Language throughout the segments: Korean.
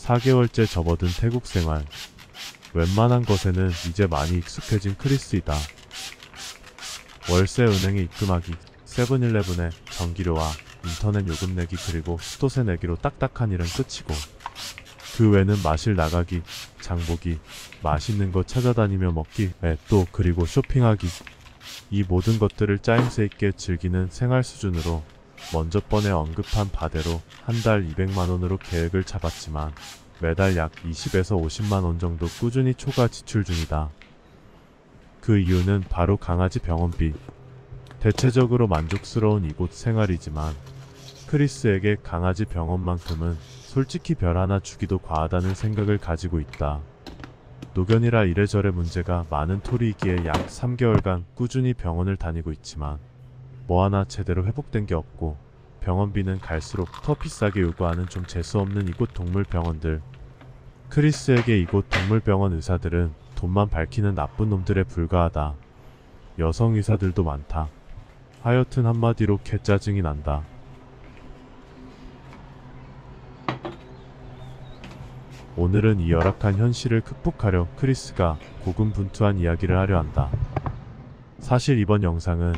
4개월째 접어든 태국 생활. 웬만한 것에는 이제 많이 익숙해진 크리스이다. 월세 은행에 입금하기, 세븐일레븐에 전기료와 인터넷 요금 내기 그리고 수도세 내기로 딱딱한 일은 끝이고 그 외는 마실 나가기, 장보기, 맛있는 거 찾아다니며 먹기, 또 그리고 쇼핑하기. 이 모든 것들을 짜임새 있게 즐기는 생활 수준으로 먼저 번에 언급한 바대로 한 달 200만원으로 계획을 잡았지만 매달 약 20에서 50만원 정도 꾸준히 초과 지출 중이다. 그 이유는 바로 강아지 병원비. 대체적으로 만족스러운 이곳 생활이지만 크리스에게 강아지 병원만큼은 솔직히 별 하나 주기도 과하다는 생각을 가지고 있다. 노견이라 이래저래 문제가 많은 토리이기에 약 3개월간 꾸준히 병원을 다니고 있지만 뭐 하나 제대로 회복된 게 없고 병원비는 갈수록 더 비싸게 요구하는 좀 재수없는 이곳 동물병원들. 크리스에게 이곳 동물병원 의사들은 돈만 밝히는 나쁜 놈들에 불과하다. 여성 의사들도 많다. 하여튼 한마디로 개짜증이 난다. 오늘은 이 열악한 현실을 극복하려 크리스가 고군분투한 이야기를 하려 한다. 사실 이번 영상은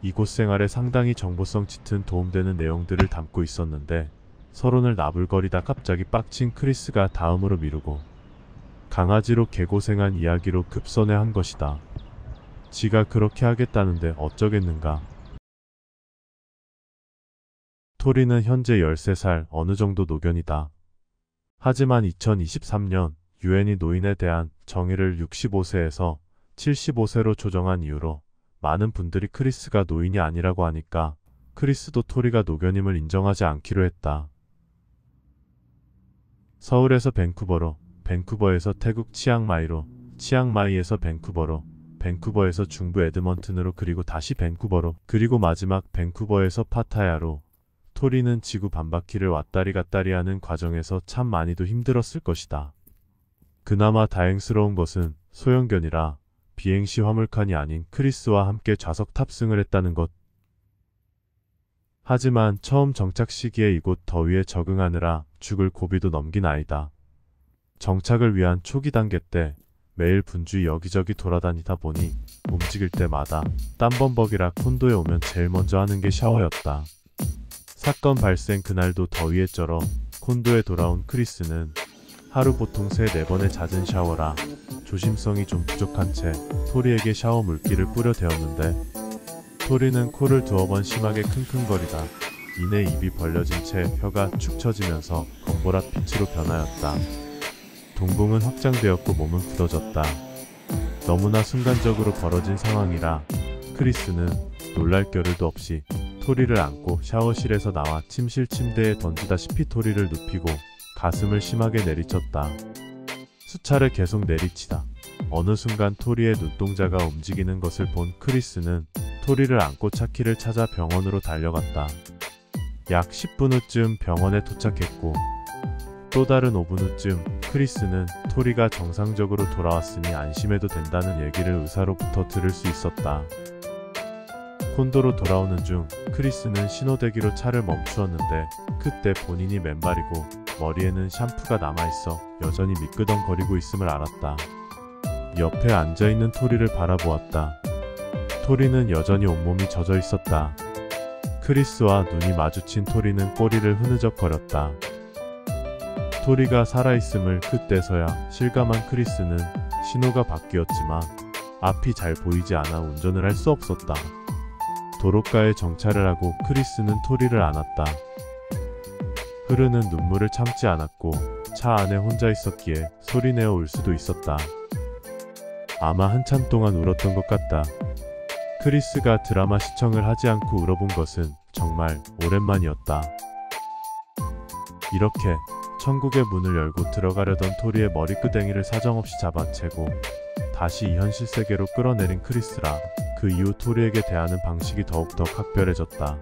이곳 생활에 상당히 정보성 짙은 도움되는 내용들을 담고 있었는데 서론을 나불거리다 갑자기 빡친 크리스가 다음으로 미루고 강아지로 개고생한 이야기로 급선회한 것이다. 지가 그렇게 하겠다는데 어쩌겠는가. 토리는 현재 13살 어느 정도 노견이다. 하지만 2023년 유엔이 노인에 대한 정의를 65세에서 75세로 조정한 이후로 많은 분들이 크리스가 노인이 아니라고 하니까 크리스도 토리가 노견임을 인정하지 않기로 했다. 서울에서 밴쿠버로, 밴쿠버에서 태국 치앙마이로, 치앙마이에서 밴쿠버로, 밴쿠버에서 중부 에드먼튼으로 그리고 다시 밴쿠버로 그리고 마지막 밴쿠버에서 파타야로 토리는 지구 반바퀴를 왔다리 갔다리 하는 과정에서 참 많이도 힘들었을 것이다. 그나마 다행스러운 것은 소형견이라 비행시 화물칸이 아닌 크리스와 함께 좌석 탑승을 했다는 것. 하지만 처음 정착 시기에 이곳 더위에 적응하느라 죽을 고비도 넘긴 아이다. 정착을 위한 초기 단계 때 매일 분주히 여기저기 돌아다니다 보니 움직일 때마다 땀범벅이라 콘도에 오면 제일 먼저 하는 게 샤워였다. 사건 발생 그날도 더위에 쩔어 콘도에 돌아온 크리스는 하루 보통 3-4번의 잦은 샤워라 조심성이 좀 부족한 채 토리에게 샤워 물기를 뿌려 대었는데 토리는 코를 2번 심하게 킁킁거리다 이내 입이 벌려진 채 혀가 축 처지면서 검보랏 빛으로 변하였다. 동공은 확장되었고 몸은 굳어졌다. 너무나 순간적으로 벌어진 상황이라 크리스는 놀랄 겨를도 없이 토리를 안고 샤워실에서 나와 침실 침대에 던지다시피 토리를 눕히고 가슴을 심하게 내리쳤다. 수차례 계속 내리치다 어느 순간 토리의 눈동자가 움직이는 것을 본 크리스는 토리를 안고 차키를 찾아 병원으로 달려갔다. 약 10분 후쯤 병원에 도착했고 또 다른 5분 후쯤 크리스는 토리가 정상적으로 돌아왔으니 안심해도 된다는 얘기를 의사로부터 들을 수 있었다. 콘도로 돌아오는 중 크리스는 신호대기로 차를 멈추었는데 그때 본인이 맨발이고 머리에는 샴푸가 남아있어 여전히 미끄덩거리고 있음을 알았다. 옆에 앉아있는 토리를 바라보았다. 토리는 여전히 온몸이 젖어 있었다. 크리스와 눈이 마주친 토리는 꼬리를 흐느적거렸다. 토리가 살아있음을 그때서야 실감한 크리스는 신호가 바뀌었지만 앞이 잘 보이지 않아 운전을 할 수 없었다. 도로가에 정차를 하고 크리스는 토리를 안았다. 흐르는 눈물을 참지 않았고 차 안에 혼자 있었기에 소리내어 울 수도 있었다. 아마 한참 동안 울었던 것 같다. 크리스가 드라마 시청을 하지 않고 울어본 것은 정말 오랜만이었다. 이렇게 천국의 문을 열고 들어가려던 토리의 머리끄댕이를 사정없이 잡아채고 다시 이 현실 세계로 끌어내린 크리스라 그 이후 토리에게 대하는 방식이 더욱더 각별해졌다.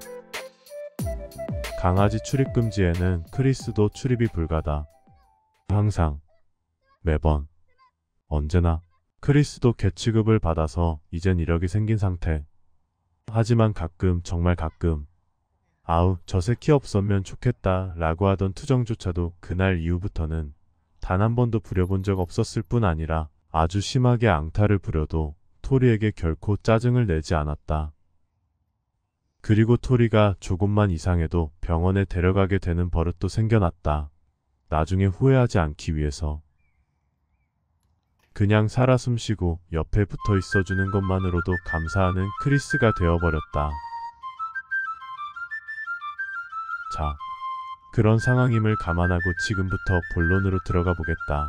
강아지 출입 금지에는 크리스도 출입이 불가다. 항상, 매번, 언제나 크리스도 개 취급을 받아서 이젠 이력이 생긴 상태. 하지만 가끔, 정말 가끔 아우 저 새끼 없었면 좋겠다 라고 하던 투정조차도 그날 이후부터는 단 한 번도 부려본 적 없었을 뿐 아니라 아주 심하게 앙탈을 부려도 토리에게 결코 짜증을 내지 않았다. 그리고 토리가 조금만 이상해도 병원에 데려가게 되는 버릇도 생겨났다. 나중에 후회하지 않기 위해서. 그냥 살아 숨쉬고 옆에 붙어 있어주는 것만으로도 감사하는 크리스가 되어버렸다. 자, 그런 상황임을 감안하고 지금부터 본론으로 들어가 보겠다.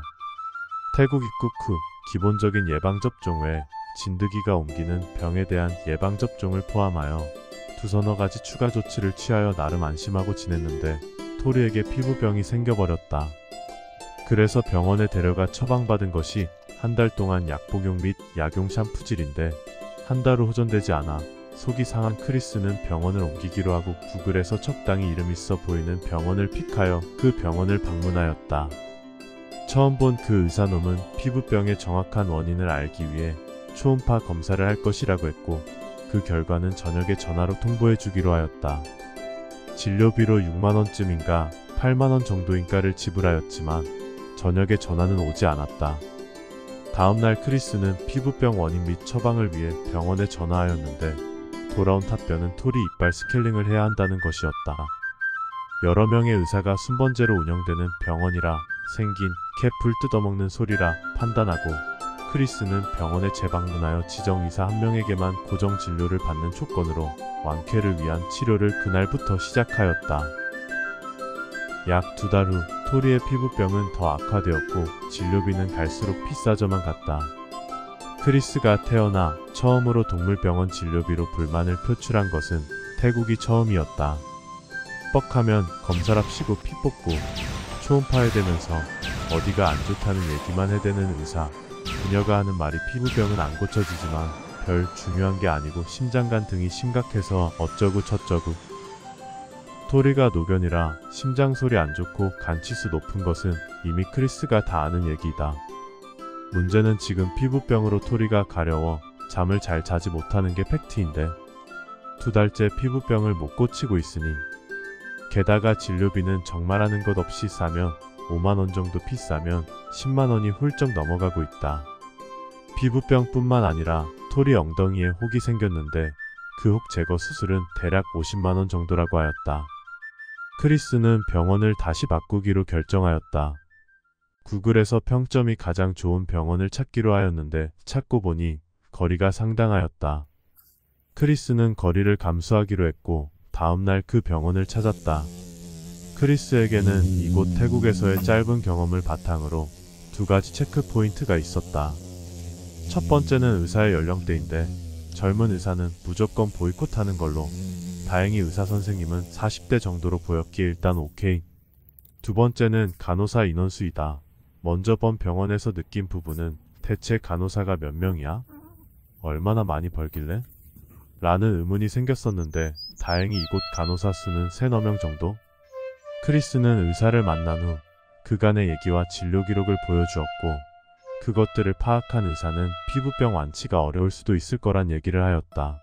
태국 입국 후 기본적인 예방접종 외 진드기가 옮기는 병에 대한 예방접종을 포함하여 두서너 가지 추가 조치를 취하여 나름 안심하고 지냈는데 토리에게 피부병이 생겨버렸다. 그래서 병원에 데려가 처방받은 것이 한 달 동안 약 복용 및 약용 샴푸질인데 한 달 후 호전되지 않아 속이 상한 크리스는 병원을 옮기기로 하고 구글에서 적당히 이름 있어 보이는 병원을 픽하여 그 병원을 방문하였다. 처음 본 그 의사놈은 피부병의 정확한 원인을 알기 위해 초음파 검사를 할 것이라고 했고 그 결과는 저녁에 전화로 통보해 주기로 하였다. 진료비로 6만원쯤인가 8만원 정도인가를 지불하였지만 저녁에 전화는 오지 않았다. 다음날 크리스는 피부병 원인 및 처방을 위해 병원에 전화하였는데 돌아온 답변은 토리 이빨 스케일링을 해야 한다는 것이었다. 여러 명의 의사가 순번제로 운영되는 병원이라 생긴 개풀 뜯어먹는 소리라 판단하고 크리스는 병원에 재방문하여 지정의사 한 명에게만 고정 진료를 받는 조건으로 완쾌를 위한 치료를 그날부터 시작하였다. 약 2달 후 토리의 피부병은 더 악화되었고 진료비는 갈수록 비싸져만 갔다. 크리스가 태어나 처음으로 동물병원 진료비로 불만을 표출한 것은 태국이 처음이었다. 뻑하면 검사랍시고 피 뽑고 초음파 해대면서 어디가 안 좋다는 얘기만 해대는 의사. 그녀가 하는 말이 피부병은 안 고쳐지지만 별 중요한 게 아니고 심장간 등이 심각해서 어쩌고 저쩌고. 토리가 노견이라 심장 소리 안 좋고 간치수 높은 것은 이미 크리스가 다 아는 얘기다. 문제는 지금 피부병으로 토리가 가려워 잠을 잘 자지 못하는 게 팩트인데 2달째 피부병을 못 고치고 있으니 게다가 진료비는 정말 하는 것 없이 싸면 5만원 정도 비싸면 10만원이 훌쩍 넘어가고 있다. 피부병뿐만 아니라 토리 엉덩이에 혹이 생겼는데 그 혹 제거 수술은 대략 50만원 정도라고 하였다. 크리스는 병원을 다시 바꾸기로 결정하였다. 구글에서 평점이 가장 좋은 병원을 찾기로 하였는데 찾고 보니 거리가 상당하였다. 크리스는 거리를 감수하기로 했고 다음날 그 병원을 찾았다. 크리스에게는 이곳 태국에서의 짧은 경험을 바탕으로 2가지 체크 포인트가 있었다. 첫 번째는 의사의 연령대인데 젊은 의사는 무조건 보이콧하는 걸로 다행히 의사 선생님은 40대 정도로 보였기에 일단 오케이. 두 번째는 간호사 인원수이다. 먼저 본 병원에서 느낀 부분은 대체 간호사가 몇 명이야? 얼마나 많이 벌길래? 라는 의문이 생겼었는데 다행히 이곳 간호사 수는 3~4명 정도? 크리스는 의사를 만난 후 그간의 얘기와 진료 기록을 보여주었고 그것들을 파악한 의사는 피부병 완치가 어려울 수도 있을 거란 얘기를 하였다.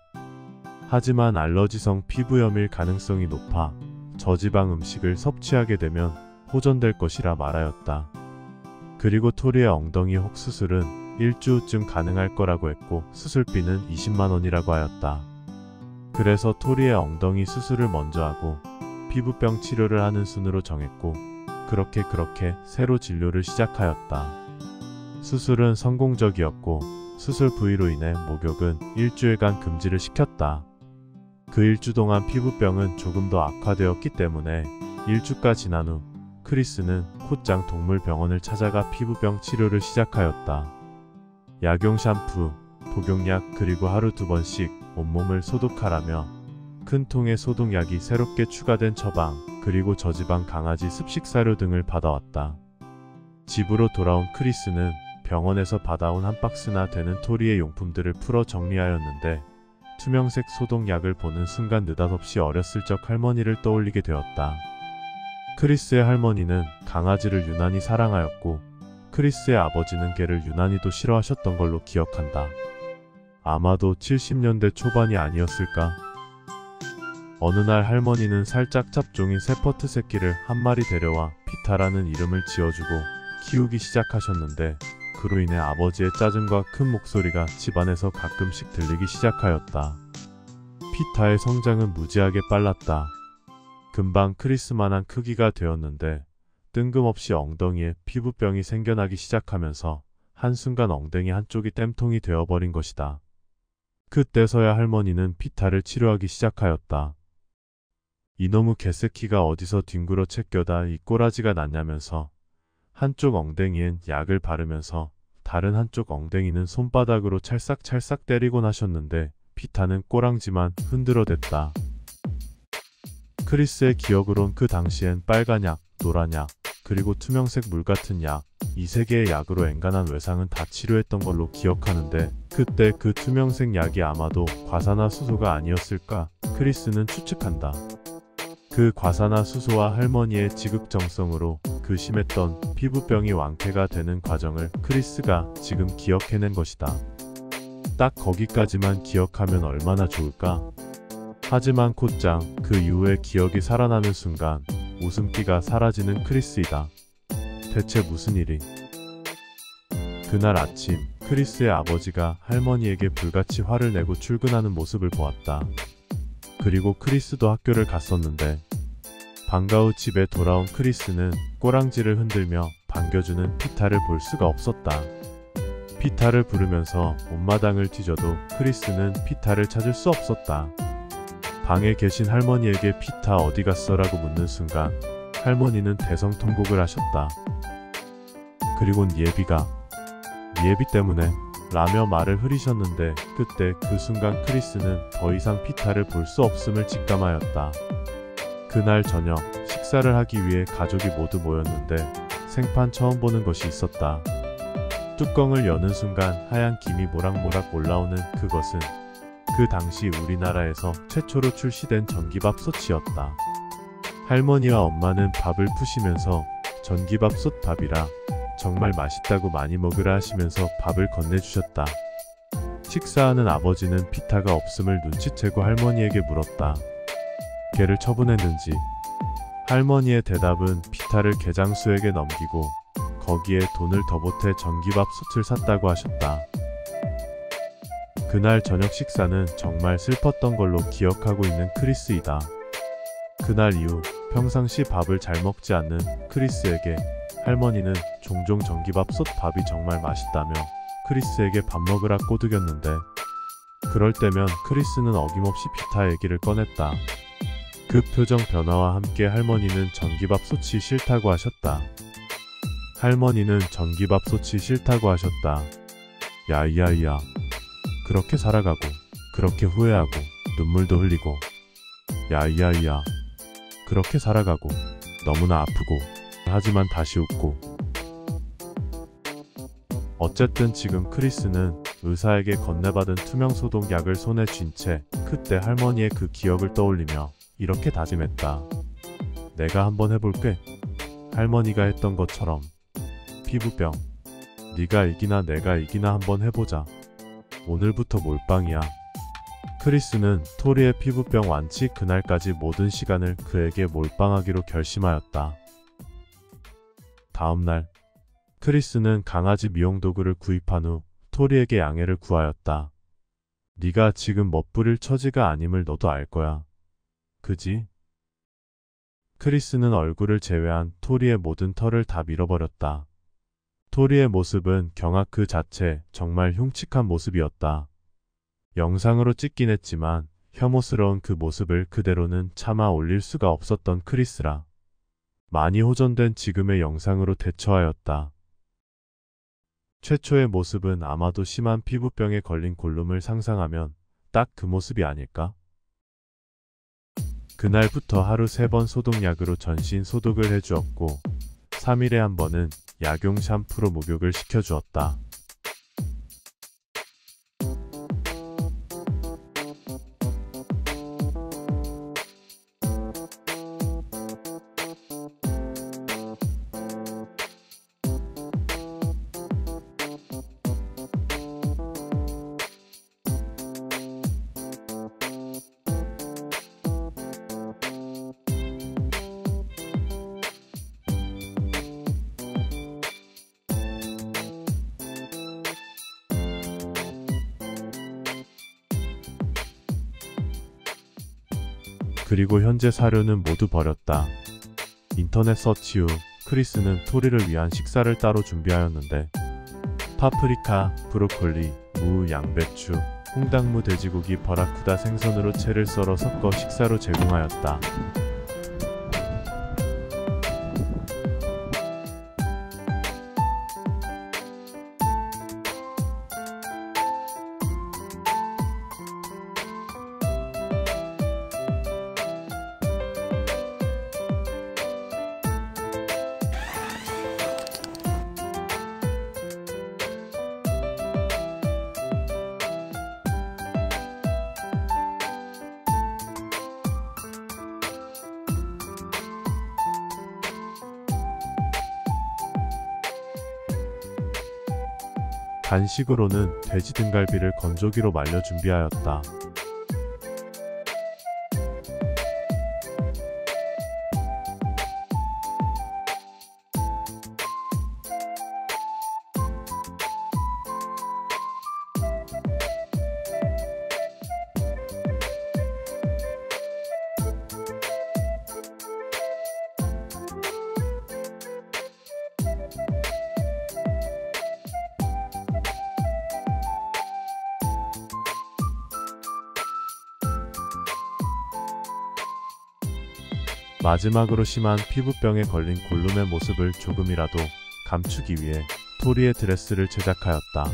하지만 알러지성 피부염일 가능성이 높아 저지방 음식을 섭취하게 되면 호전될 것이라 말하였다. 그리고 토리의 엉덩이 혹 수술은 일주 후쯤 가능할 거라고 했고 수술비는 20만원이라고 하였다. 그래서 토리의 엉덩이 수술을 먼저 하고 피부병 치료를 하는 순으로 정했고 그렇게 새로 진료를 시작하였다. 수술은 성공적이었고 수술 부위로 인해 목욕은 일주일간 금지를 시켰다. 그 일주 동안 피부병은 조금 더 악화되었기 때문에 일주가 지난 후 크리스는 콧장 동물병원을 찾아가 피부병 치료를 시작하였다. 약용 샴푸, 복용약 그리고 하루 2번씩 온몸을 소독하라며 큰 통에 소독약이 새롭게 추가된 처방 그리고 저지방 강아지 습식 사료 등을 받아왔다. 집으로 돌아온 크리스는 병원에서 받아온 한 박스나 되는 토리의 용품들을 풀어 정리하였는데 투명색 소독약을 보는 순간 느닷없이 어렸을 적 할머니를 떠올리게 되었다. 크리스의 할머니는 강아지를 유난히 사랑하였고 크리스의 아버지는 개를 유난히도 싫어하셨던 걸로 기억한다. 아마도 70년대 초반이 아니었을까? 어느 날 할머니는 살짝 짭종인 세퍼트 새끼를 한 마리 데려와 비타라는 이름을 지어주고 키우기 시작하셨는데 그로 인해 아버지의 짜증과 큰 목소리가 집안에서 가끔씩 들리기 시작하였다. 피타의 성장은 무지하게 빨랐다. 금방 크리스만한 크기가 되었는데 뜬금없이 엉덩이에 피부병이 생겨나기 시작하면서 한순간 엉덩이 한쪽이 땜통이 되어버린 것이다. 그때서야 할머니는 피타를 치료하기 시작하였다. 이놈의 개새끼가 어디서 뒹굴어 채껴다 이 꼬라지가 났냐면서 한쪽 엉덩이엔 약을 바르면서 다른 한쪽 엉덩이는 손바닥으로 찰싹찰싹 때리곤 하셨는데 피타는 꼬랑지만 흔들어댔다. 크리스의 기억으론 그 당시엔 빨간 약, 노란 약, 그리고 투명색 물 같은 약, 이 세 개의 약으로 엔간한 외상은 다 치료했던 걸로 기억하는데 그때 그 투명색 약이 아마도 과산화수소가 아니었을까 크리스는 추측한다. 그 과산화수소와 할머니의 지극정성으로 그 심했던 피부병이 완쾌가 되는 과정을 크리스가 지금 기억해낸 것이다. 딱 거기까지만 기억하면 얼마나 좋을까? 하지만 곧장 그 이후에 기억이 살아나는 순간 웃음기가 사라지는 크리스이다. 대체 무슨 일이? 그날 아침 크리스의 아버지가 할머니에게 불같이 화를 내고 출근하는 모습을 보았다. 그리고 크리스도 학교를 갔었는데 방과 후 집에 돌아온 크리스는 꼬랑지를 흔들며 반겨주는 피타를 볼 수가 없었다. 피타를 부르면서 온마당을 뒤져도 크리스는 피타를 찾을 수 없었다. 방에 계신 할머니에게 피타 어디 갔어? 라고 묻는 순간 할머니는 대성통곡을 하셨다. 그리곤 예비 때문에 라며 말을 흐리셨는데 그때 그 순간 크리스는 더 이상 피타를 볼 수 없음을 직감하였다. 그날 저녁 식사를 하기 위해 가족이 모두 모였는데 생판 처음 보는 것이 있었다. 뚜껑을 여는 순간 하얀 김이 모락모락 올라오는 그것은 그 당시 우리나라에서 최초로 출시된 전기밥솥이었다. 할머니와 엄마는 밥을 푸시면서 전기밥솥 밥이라 정말 맛있다고 많이 먹으라 하시면서 밥을 건네주셨다. 식사하는 아버지는 피타가 없음을 눈치채고 할머니에게 물었다. 걔를 처분했는지. 할머니의 대답은 피타를 개장수에게 넘기고 거기에 돈을 더 보태 전기밥솥을 샀다고 하셨다. 그날 저녁 식사는 정말 슬펐던 걸로 기억하고 있는 크리스이다. 그날 이후 평상시 밥을 잘 먹지 않는 크리스에게 할머니는 종종 전기밥솥 밥이 정말 맛있다며 크리스에게 밥 먹으라 꼬드겼는데 그럴 때면 크리스는 어김없이 피타 얘기를 꺼냈다. 그 표정 변화와 함께 할머니는 전기밥솥이 싫다고 하셨다. 할머니는 전기밥솥이 싫다고 하셨다. 야이야이야. 그렇게 살아가고 그렇게 후회하고 눈물도 흘리고 야이야이야. 그렇게 살아가고 너무나 아프고 하지만 다시 웃고. 어쨌든 지금 크리스는 의사에게 건네받은 투명 소독약을 손에 쥔 채 그때 할머니의 그 기억을 떠올리며 이렇게 다짐했다. 내가 한번 해볼게. 할머니가 했던 것처럼. 피부병. 네가 이기나 내가 이기나 한번 해보자. 오늘부터 몰빵이야. 크리스는 토리의 피부병 완치 그날까지 모든 시간을 그에게 몰빵하기로 결심하였다. 다음날 크리스는 강아지 미용 도구를 구입한 후 토리에게 양해를 구하였다. 네가 지금 멋부릴 처지가 아님을 너도 알 거야. 그지? 크리스는 얼굴을 제외한 토리의 모든 털을 다 밀어버렸다. 토리의 모습은 경악 그 자체 정말 흉측한 모습이었다. 영상으로 찍긴 했지만 혐오스러운 그 모습을 그대로는 참아 올릴 수가 없었던 크리스라. 많이 호전된 지금의 영상으로 대처하였다. 최초의 모습은 아마도 심한 피부병에 걸린 골룸을 상상하면 딱 그 모습이 아닐까? 그날부터 하루 3번 소독약으로 전신 소독을 해주었고 3일에 한 번은 약용 샴푸로 목욕을 시켜주었다. 그리고 현재 사료는 모두 버렸다. 인터넷 서치 후 크리스는 토리를 위한 식사를 따로 준비하였는데 파프리카, 브로콜리, 무, 양배추, 홍당무, 돼지고기, 버라쿠다 생선으로 채를 썰어 섞어 식사로 제공하였다. 간식으로는 돼지 등갈비를 건조기로 말려 준비하였다. 마지막으로 심한 피부병에 걸린 골룸의 모습을 조금이라도 감추기 위해 토리의 드레스를 제작하였다.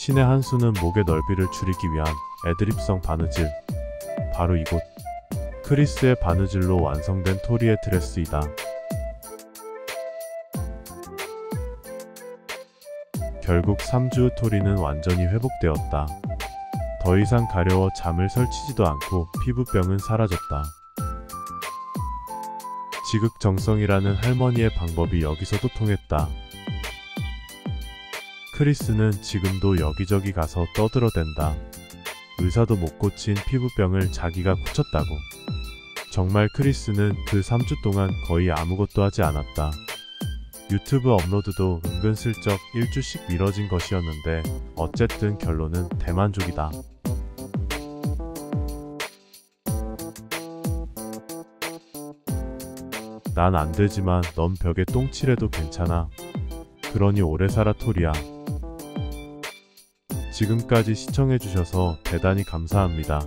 신의 한 수는 목의 넓이를 줄이기 위한 애드립성 바느질, 바로 이곳 크리스의 바느질로 완성된 토리의 드레스이다. 결국 3주 후 토리는 완전히 회복되었다. 더 이상 가려워 잠을 설치지도 않고 피부병은 사라졌다. 지극정성이라는 할머니의 방법이 여기서도 통했다. 크리스는 지금도 여기저기 가서 떠들어댄다. 의사도 못 고친 피부병을 자기가 고쳤다고. 정말 크리스는 그 3주 동안 거의 아무것도 하지 않았다. 유튜브 업로드도 은근슬쩍 1주씩 미뤄진 것이었는데 어쨌든 결론은 대만족이다. 난 안 되지만 넌 벽에 똥 칠해도 괜찮아. 그러니 오래 살아 토리야. 지금까지 시청해주셔서 대단히 감사합니다.